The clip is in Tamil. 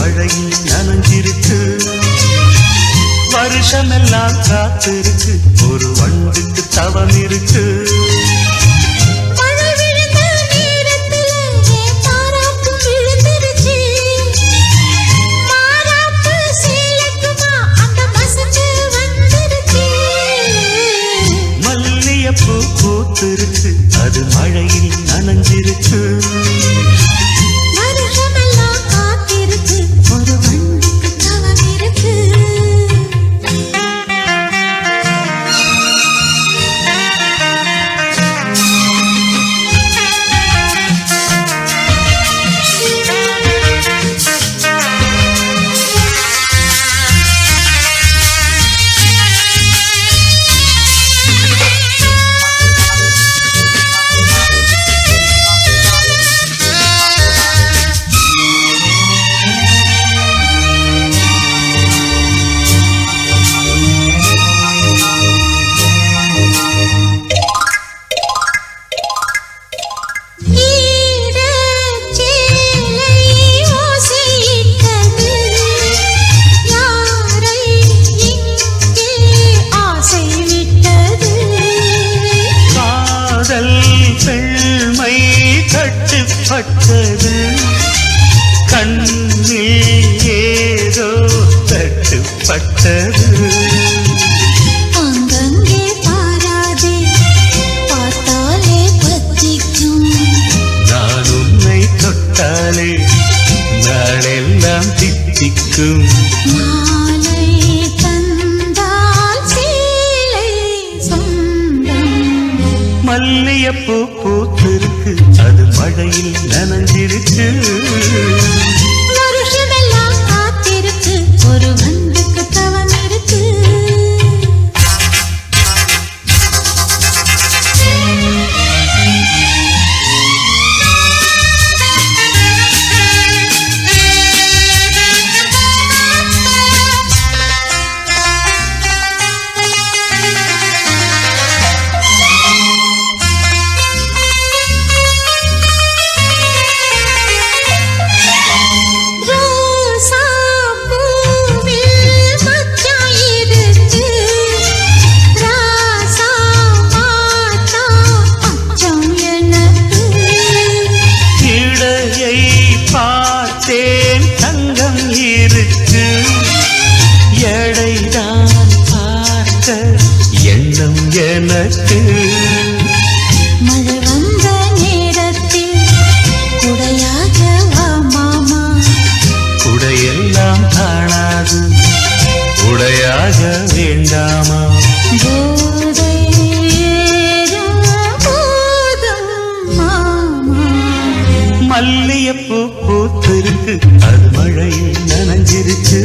மழையில் நனைஞ்சிருக்கு. வருஷமெல்லாம் காத்திருக்கு, ஒரு வண்டுக்கு தவம் இருக்கு. மல்லியப்பூ பூத்திருக்கு, அது மழையில் நனைஞ்சிருக்கு. பெண்மை கட்டுப்பட்டது, கண்ணில் ஏதோ தட்டுப்பட்டது. அங்கங்கே பாராதே, பார்த்தாலே பத்திக்கும். நான் உன்னை தொட்டாலே நாளெல்லாம் தித்திக்கும். மாலை தந்தால் சீலை சொந்தம். மல்லியப்பூ பூத்திருக்கு, அது மழையில் நனைஞ்சிருக்கு. வருஷமெல்லாம் காத்திருக்கு, ஒரு வண்டுக்கு தவம் இருக்கு. பார்த்தேன் தங்கம் இருக்கு, எடைதான் பார்த்த எண்ணம் எனக்கு. மழை வந்த நேரத்தில் குடையாக வா மாமா. குடையெல்லாம் காணாது, உடையாக வேண்டாமா? போதை ஏறும் போதும் மாமா. மல்லியப்பூ பூத்திருக்கு, அது மழையில் நனைஞ்சிருக்கு.